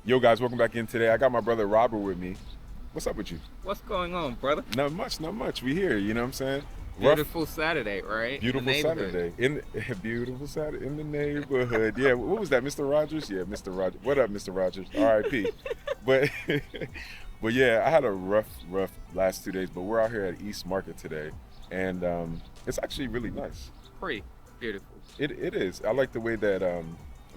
Yo guys, welcome back in today. I got my brother Robert with me. What's up with you? What's going on, brother? Not much, not much. We here, you know what I'm saying? Beautiful Saturday, right? Beautiful Saturday. Beautiful Saturday in the neighborhood. Yeah, what was that, Mr. Rogers? Yeah, Mr. Rogers. What up, Mr. Rogers? R.I.P. But but yeah, I had a rough last 2 days, but we're out here at East Market today, and it's actually really nice. Pretty beautiful. It is. I like the way that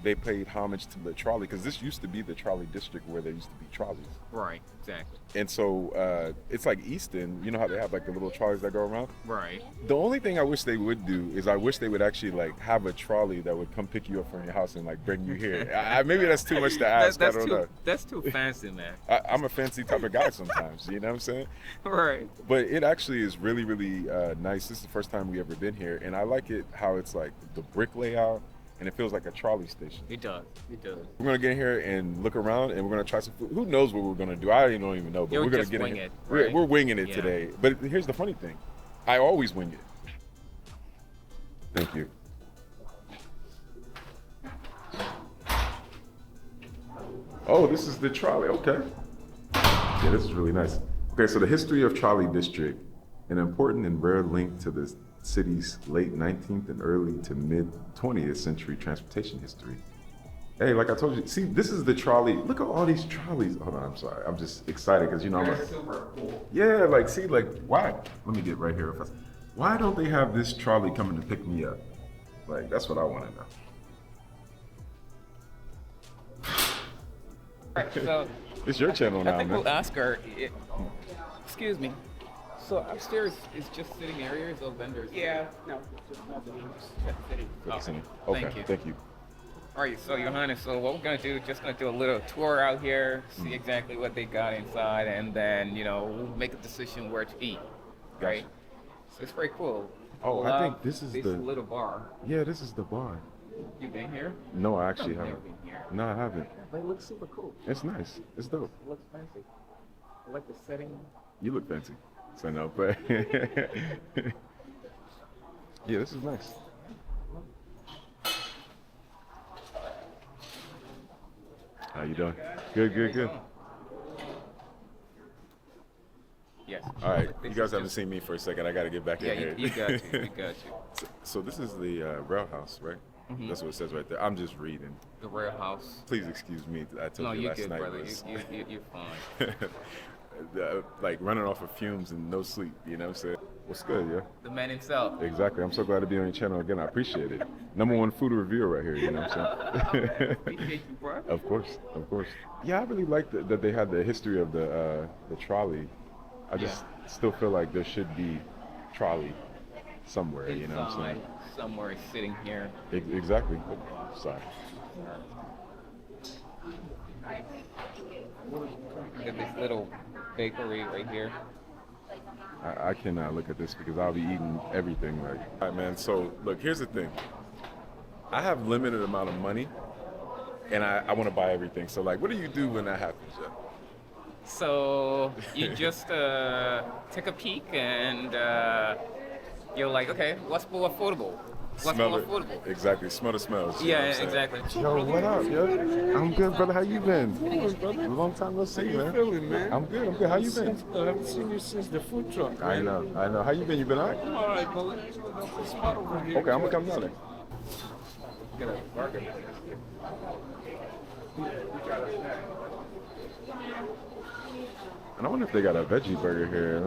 they paid homage to the trolley, because this used to be the trolley district where there used to be trolleys. Right, exactly. And so it's like Easton, you know how they have like the little trolleys that go around? Right. The only thing I wish they would do is I wish they would actually like have a trolley that would come pick you up from your house and like bring you here. Maybe that's too much to ask. I don't know. That's too fancy, man. I'm a fancy type of guy sometimes, you know what I'm saying? Right. But it actually is really, really nice. This is the first time we ever been here, and I like it how it's like the brick layout, and it feels like a trolley station. It does. It does. We're gonna get in here and look around, and we're gonna try some food. Who knows what we're gonna do? I don't even know, but we're gonna get in here. Right? We're winging it today. But here's the funny thing: I always wing it. Thank you. Oh, this is the trolley. Okay. Yeah, this is really nice. Okay, so the history of Trolley District, an important and rare link to the city's late 19th and early to mid 20th century transportation history. Hey, like I told you, see, this is the trolley. Look at all these trolleys. Hold on, I'm sorry. I'm just excited because, you know, I'm like, super cool. yeah, like, see, like, why? Let me get right here. Why don't they have this trolley coming to pick me up? Like, that's what I want to know. Right, so It's your channel now, I think man. we'll ask her. Excuse me. So upstairs is just sitting areas of vendors. Yeah, no, just nothing. Just sitting. Okay, Thank you. thank you. All right, so Your Highness, so what we're gonna do, just gonna do a little tour out here, Mm. see exactly what they got inside, and then, you know, we'll make a decision where to eat, right? So it's very cool. Oh, I think this is this the- little bar. Yeah, this is the bar. You been here? No, I actually I've never haven't. been here. No, I haven't. But it looks super cool. It's nice. It's dope. It looks fancy. I like the setting. You look fancy. So no, but yeah, this is nice. How you doing? Good, good, good. Yes. All right, you This guys is haven't just- seen me for a second. I got to get back Yeah, in here. you got you. You got you. So this is the rail house, right? Mhm. That's what it says right there. I'm just reading. The Rare House. Please excuse me. I told No, you you're last good, night brother. was You're fine. like running off of fumes and no sleep. You know what I'm saying? What's good, yeah? The man himself. Exactly. I'm so glad to be on your channel again. I appreciate it. #1 food reviewer right here. You know what I'm saying? Appreciate you, bro. Of course, of course. Yeah, I really like that they had the history of the trolley. I just still feel like there should be trolley somewhere. You know what I'm saying? Somewhere sitting here. Exactly. Sorry. Look at this little bakery right here. I cannot look at this because I'll be eating everything. Like, all right, man. So look, here's the thing. I have limited amount of money, and I want to buy everything. So like, what do you do when that happens, Jeff? So you just take a peek and you're like, okay, what's more affordable? What's Smell more it. affordable? Exactly. Smell the smells. you know Yeah, what I'm saying? exactly. Yo, what up, yo? I'm good, brother. How you been? Good, brother. Long time no see, How you man. feeling, man? I'm good. I'm good. How you been? I haven't seen you since the food truck. I know. How you been? You been all right? I'm all right, but let me go down to the spot over here. Okay, I'm gonna come down there. Get a burger. And I wonder if they got a veggie burger here.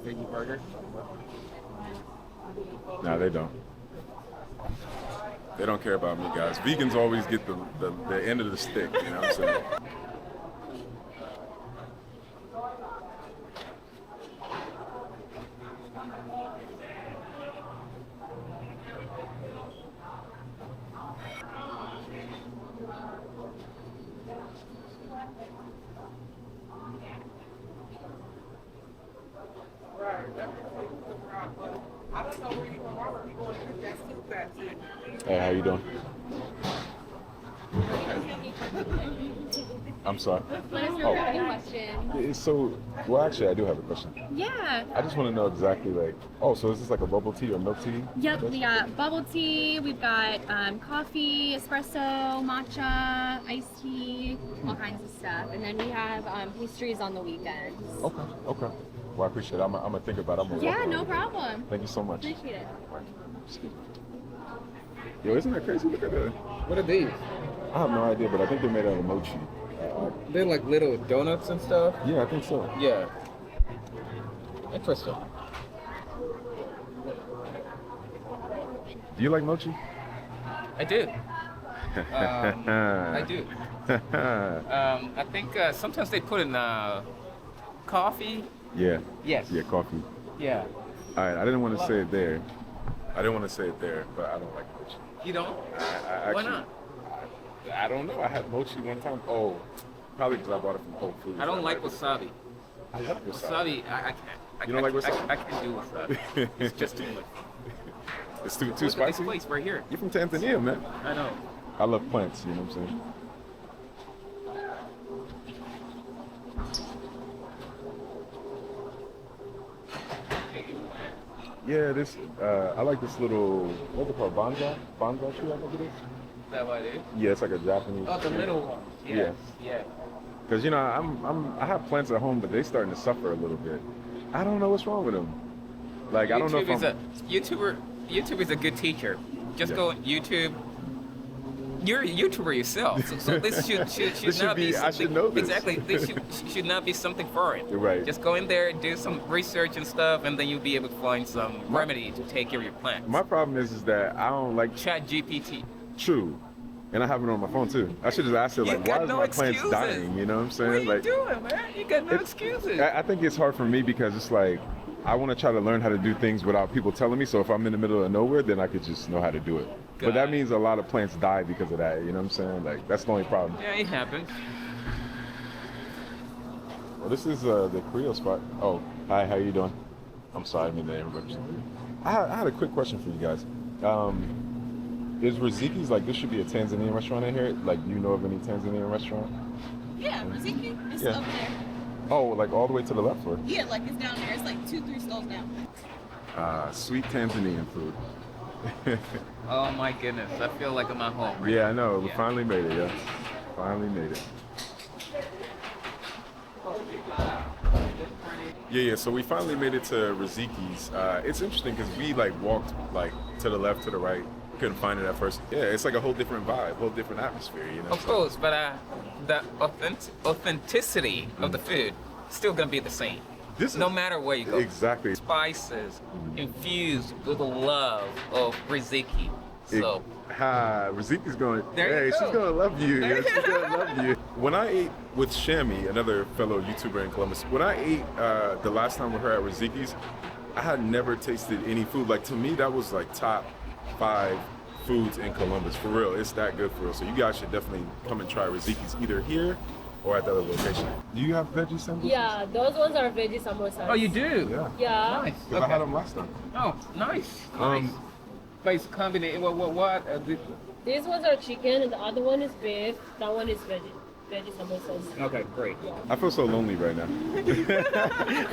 Veggie burger. Nah, they don't. They don't care about me, guys. Vegans always get the end of the stick, you know what I'm saying? I don't know where you going, Robert. You going to that's too fast. Hey, how you doing? I'm sorry. Let us know if you have any questions. So, well, actually, I do have a question. Yeah. I just want to know exactly like, oh, so is this like a bubble tea or milk tea? Yep, we got bubble tea, we've got coffee, espresso, matcha, iced tea, all kinds of stuff. And then we have pastries on the weekends. Okay, okay. Well, I appreciate it. I'm gonna think about it. I'm gonna Yeah, work on no it. problem. Thank you so much. Appreciate it. Yo, isn't that crazy? Look at that. What are these? I have no idea, but I think they're made out of mochi. They're like little donuts and stuff. Yeah, I think so. Yeah. Interesting. Do you like mochi? I do. I do. I think sometimes they put in coffee. Yeah. Yes. Yeah, coffee. Yeah. All right, I didn't want to say it there. I didn't want to say it there, but I don't like mochi. You don't? I Why actually, not? I don't know. I had mochi one time. Oh, probably because I bought it from Whole Foods. I don't like wasabi. I love wasabi. Wasabi, I can't. You don't like wasabi? I can't do wasabi. It's just too much. It's too Look at this spicy? place right here. You're from Tanzania, man. I know. I love plants, you know what I'm saying? Yeah, this, I like this little, what's it called, bonsai? Bonsai tree, I think it is? Is that what it is? Yeah, it's like a Japanese Oh, the tree. little one. Yes. Yeah. Because, you know, I have plants at home, but they're starting to suffer a little bit. I don't know what's wrong with them. Like, I don't know if YouTube is a good teacher. Just Yeah. go on YouTube. You're a YouTuber yourself, so this should This should not be- be I something. should know this. Exactly, this should not be something foreign. You're right. Just go in there, do some research and stuff, and then you'll be able to find some remedy to take care of your plants. My problem is that I don't like Chat GPT. true. And I have it on my phone too. I should just ask her, You like, got why is no my plants excuses. dying? You know what I'm saying? What are you like, doing, man? You got no it's- excuses. I think it's hard for me because it's like, I want to try to learn how to do things without people telling me. So if I'm in the middle of nowhere, then I could just know how to do it. But that Got it. means a lot of plants die because of that. You know what I'm saying? Like, that's the only problem. Yeah, it happens. Well, this is the Creole spot. Oh, hi, how you doing? I'm sorry, I mean the introduction. I had a quick question for you guys. Is Raziki's, like, this should be a Tanzanian restaurant in here? Like, do you know of any Tanzanian restaurant? Yeah, Rafiki. It's Yeah. up there. Oh, like all the way to the left, or? Yeah, like it's down there. It's like 2-3 stalls down. Sweet Tanzanian food. Oh my goodness, I feel like I'm at home. Right Yeah, now. I know. We Yeah. finally made it, yeah. Finally made it. Yeah, so we finally made it to Raziki's. It's interesting because we like walked like to the left, to the right. Couldn't find it at first. Yeah, it's like a whole different vibe, whole different atmosphere, you know? Of course, but the authenticity of the food still gonna be the same. No matter where you go. Exactly. Spices infused with the love of Riziki. So Raziki's going, There you hey, go. she's gonna love you. There Yeah, you she's go. gonna love you. When I ate with Shami, another fellow YouTuber in Columbus, when I ate the last time with her at Raziki's, I had never tasted any food. Like, to me, that was like top 5 foods in Columbus. For real, it's that good for real. So you guys should definitely come and try Raziki's either here or at the other location. Do you have veggie sambusas? Yeah, those ones are veggie samosas. Oh, you do? Yeah. Yeah. Nice. Because I had them last time. Oh, nice. Um, Nice. But it's combination. What? These ones are chicken and the other one is beef. That one is veggie samosas. Okay, great. I feel so lonely right now.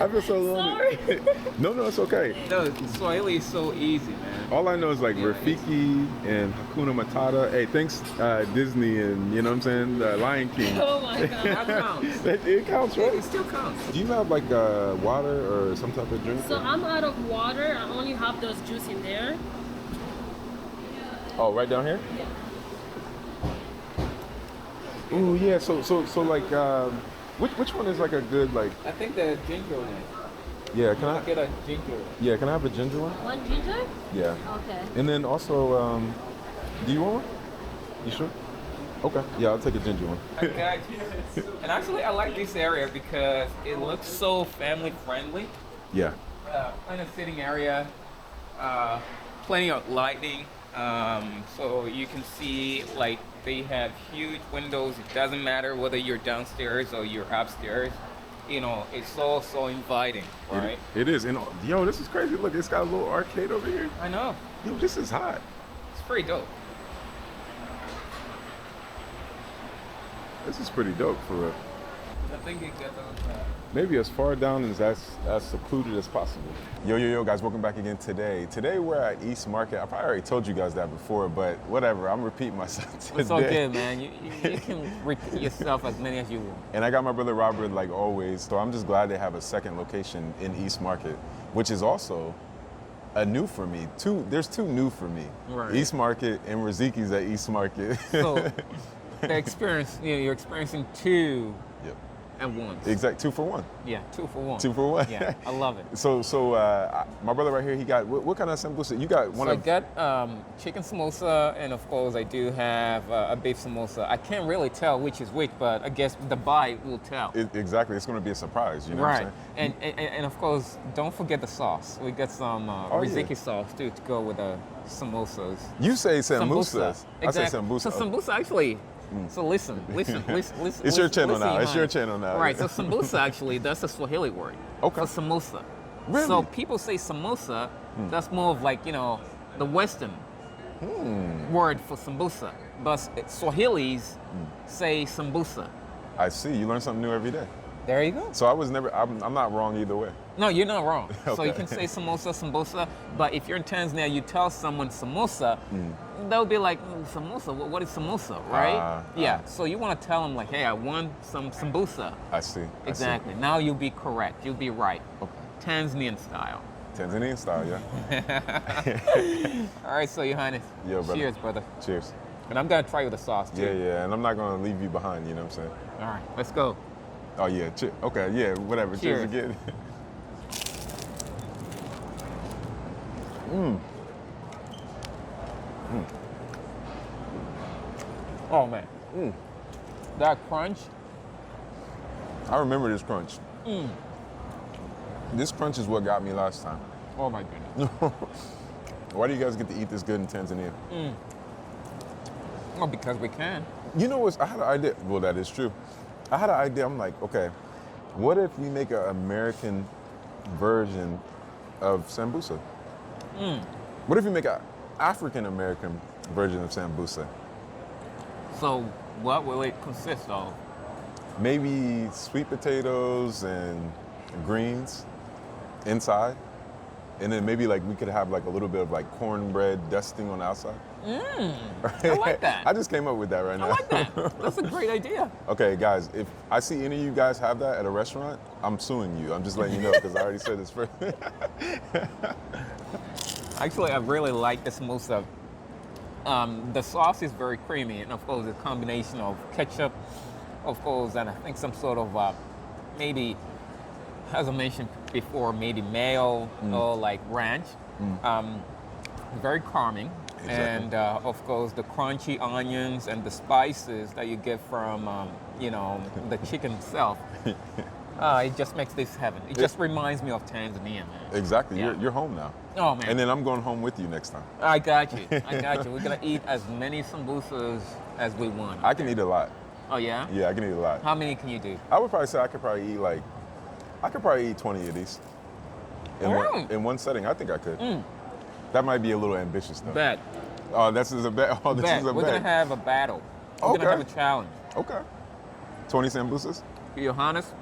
I feel so lonely. Sorry. No, it's okay. No, Swahili is so easy, man. All I know is like Yeah, Rafiki and Hakuna Matata. Hey, thanks Disney and, you know what I'm saying, Lion King. Oh my god. That counts. It counts, right? It still counts. Do you have like water or some type of drink? So I'm out of water. I only have those juice in there. Oh, right down here? Yeah. Ooh, yeah. So like, which one is like a good like? I think the ginger one. Yeah, can I? Get a ginger. Yeah, can I have a ginger one? One ginger? Yeah. Okay. And then also, do you want one? You sure? Okay. Yeah, I'll take a ginger one. I got you. And actually, I like this area because it looks so family friendly. Yeah. Plenty of sitting area, plenty of lighting. So you can see like they have huge windows. It doesn't matter whether you're downstairs or you're upstairs. You know, it's all so inviting, right? It is. And yo, this is crazy. Look, it's got a little arcade over here. I know. Yo, this is hot. It's pretty dope. This is pretty dope for real. I think it gets Maybe as far down and as secluded as possible. Yo, guys, welcome back again today. Today we're at East Market. I probably already told you guys that before, but whatever, I'm repeating myself today. It's all good, man. You can repeat yourself as many as you want. And I got my brother Robert like always, so I'm just glad they have a second location in East Market, which is also a new for me. There's two new for me. Right. East Market and Raziki's at East Market. So the experience, you're experiencing two Yep. at once. Exact 2 for 1. Yeah, 2 for 1. 2 for 1. Yeah, I love it. So my brother right here, he got what kind of sambusa? You got one So I of got chicken samosa, and of course I do have a beef samosa. I can't really tell which is which, but I guess the bite will tell. Exactly. It's going to be a surprise. You know Right, what I'm saying? and of course, don't forget the sauce. We got some Rafiki sauce too to go with the samosas. You say Sambusa. sambusas. I say Exactly. sambusa. So sambusa actually. So listen. It's your channel now. It's Johannes. your channel now. Right. So sambusa actually, that's a Swahili word Okay. for samosa. Really? So people say samosa. That's more of like the Western word for sambusa, but Swahilis say sambusa. I see. You learn something new every day. There you go. So I'm not wrong either way. No, you're not wrong. So Okay. you can say samosa, sambusa, but if you're in Tanzania, you tell someone samosa, they'll be like, samosa, what is samosa, right? Yeah, so you want to tell them like, hey, I want some sambusa. I see. Exactly. Now you'll be correct. You'll be right. Okay. Tanzanian style. Tanzanian style, yeah. All right, so Johannes. Yo, brother. Cheers, brother. Cheers. And I'm going to try with the sauce, too. Yeah. And I'm not going to leave you behind, you know what I'm saying? All right, let's go. Oh, yeah. Okay, yeah, whatever. Cheers Cheers. again. Oh, man. That crunch. I remember this crunch. This crunch is what got me last time. Oh, my goodness. Why do you guys get to eat this good in Tanzania? Well, because we can. You know what? I had an idea. Well, that is true. I had an idea. I'm like, okay, what if we make an American version of sambusa? What if we make an African American version of sambusa? So what will it consist of? Maybe sweet potatoes and greens inside. And then maybe like we could have like a little bit of like cornbread dusting on the outside. I like that. I just came up with that right now. I like that. That's a great idea. Okay, guys, if I see any of you guys have that at a restaurant, I'm suing you. I'm just letting you know because I already said this first. Actually, I really like the samosa. The sauce is very creamy, and of course, a combination of ketchup, of course, and I think some sort of maybe, as I mentioned before, maybe mayo or like ranch. Very calming. Exactly. And of course, the crunchy onions and the spices that you get from, the chicken itself. It just makes this heaven. It just reminds me of Tanzania, man. Exactly. Yeah. You're home now. Oh, man. And then I'm going home with you next time. I got you. We're going to eat as many sambusas as we want. I can eat a lot. Oh, yeah? Yeah, I can eat a lot. How many can you do? I would probably say I could probably eat 20 of these in one setting. I think I could. That might be a little ambitious though. Bet. Oh, this is a bet. Oh, this Bet. is a We're bet. going to have a battle. We're going to have a challenge. Okay. 20 sambusas. Johannes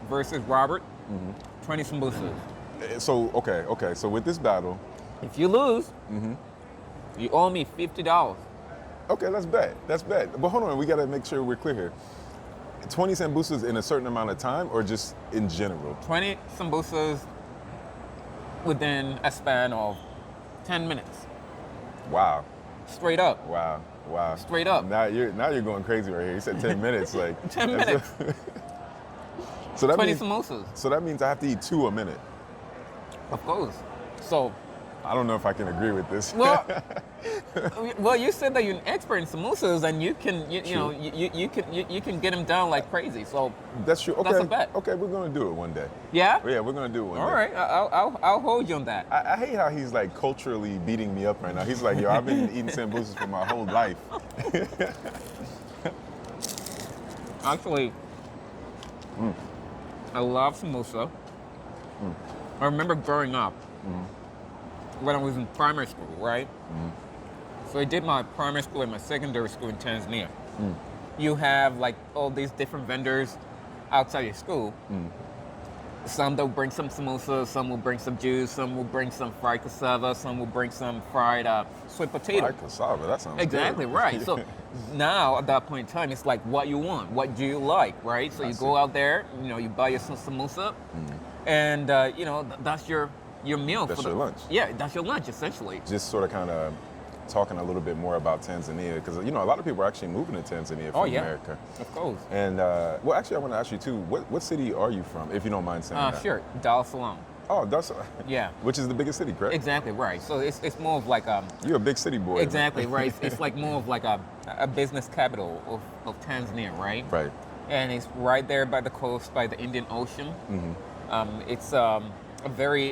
versus Robert. 20 sambusas. So okay. So with this battle, If you lose, you owe me $50. okay, let's bet. But hold on, we got to make sure we're clear here. 20 sambusas in a certain amount of time, or just in general? 20 sambusas within a span of 10 minutes. Wow. Straight up. Wow. Straight up. Now you're going crazy right here. You said 10 minutes, like 10 minutes. So that 20 means samosas. so that means I have to eat 2 a minute. Of course. So, I don't know if I can agree with this. well, you said that you're an expert in samosas, and you can, you can get them down like crazy. So, That's true. Okay. That's a bet. Okay, we're gonna do it one day. yeah. Yeah, we're gonna do it one All day. right. I'll hold you on that. I hate how he's like culturally beating me up right now. He's like, yo, I've been eating sambusas for my whole life. Actually, I love samosa. I remember growing up when I was in primary school, right? So I did my primary school and my secondary school in Tanzania. you have like all these different vendors outside your school. Some they'll bring some samosas, some will bring some juice, some will bring some fried cassava, some will bring some fried sweet potato. Fried cassava, that sounds Exactly, good. right. So now at that point in time, it's like what you want, what do you like, right? So I you see. go out there, you know, you buy your samosa, and you know that's your meal. That's for your lunch. Yeah, that's your lunch essentially. Just sort of kind of talking a little bit more about Tanzania, because you know a lot of people are actually moving to Tanzania from Oh, yeah. America. Of course. And well, actually, I want to ask you too. What city are you from, if you don't mind saying that? Sure, Dar es Salaam. Oh, that's Yeah. Which is the biggest city, correct? Exactly right. So it's more of like You're a big city boy. man. exactly right. It's like more of like a business capital of Tanzania, right? Right. And it's right there by the coast, by the Indian Ocean. It's a very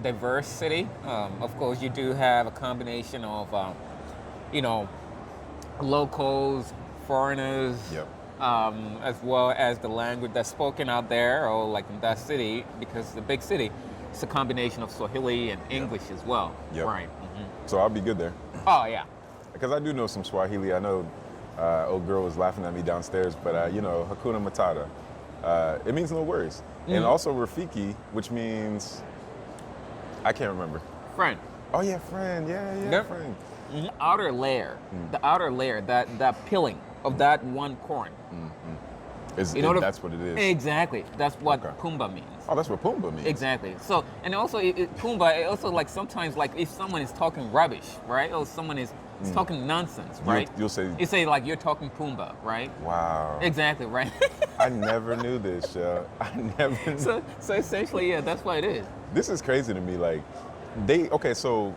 diverse city. Of course, you do have a combination of locals, foreigners, Yep. as well as the language that's spoken out there, or like in that city, because it's a big city. It's a combination of Swahili and English as well. Yep. Right. So I'll be good there, Oh yeah. because I do know some Swahili. I know old girl was laughing at me downstairs, but you know Hakuna Matata. It means no worries, and also Rafiki, which means I can't remember. Friend. Oh yeah, friend. Yeah, Yep. friend. The outer layer, that peeling of that one corn. That's what it is. Exactly. That's what Okay. Pumbaa means. Oh, that's what Pumbaa means. Exactly. So, and also Pumbaa, it also like sometimes like if someone is talking rubbish, right? Or someone is talking nonsense, right? You'll say, You say like you're talking Pumbaa, right? wow. Exactly, right? I never knew this, yo. I never knew. so essentially, yeah, that's what it is. This is crazy to me. Like, so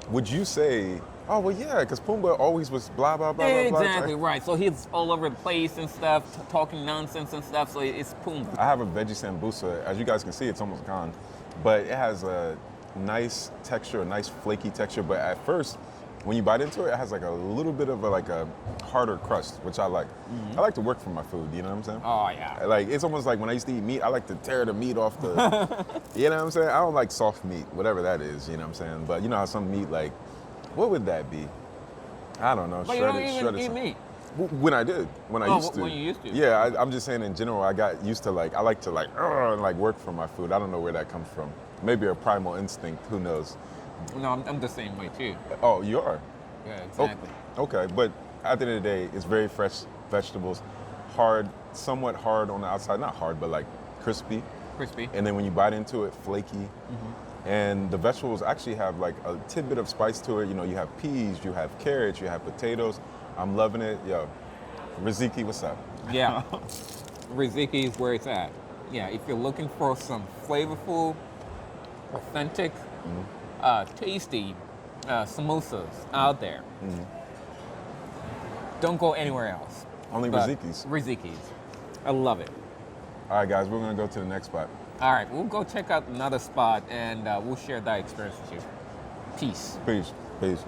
would you say, oh, well, yeah, because Pumbaa always was blah, blah, blah, blah, blah. Exactly right. So he's all over the place and stuff, talking nonsense and stuff. So it's Pumbaa. I have a veggie sambusa. As you guys can see, it's almost gone. But it has a nice texture, a nice flaky texture. But at first, when you bite into it, it has like a little bit of a harder crust, which I like. I like to work for my food, you know what I'm saying? Oh yeah. Like, it's almost like when I used to eat meat, I like to tear the meat off the, you know what I'm saying? I don't like soft meat, whatever that is, you know what I'm saying? But you know how some meat, like, what would that be? I don't know. But you don't even eat meat. When I did, when I used to. When you used to. Yeah, I'm just saying in general, I got used to I like to and work for my food. I don't know where that comes from. Maybe a primal instinct, who knows? No, I'm the same way too. Oh, you are? Yeah, Oh, exactly. okay, but at the end of the day, it's very fresh vegetables, hard, somewhat hard on the outside, not hard, but like crispy. Crispy. And then when you bite into it, flaky. And the vegetables actually have like a tidbit of spice to it. You know, you have peas, you have carrots, you have potatoes. I'm loving it. Yo, Rafiki, what's up? Yeah. Rafiki is where it's at. Yeah, if you're looking for some flavorful, authentic, tasty samosas out there, don't go anywhere else. Only But Rafiki's. Rafiki's. I love it. All right, guys, we're gonna go to the next spot. All right, we'll go check out another spot and we'll share that experience with you. Peace. Peace. Peace.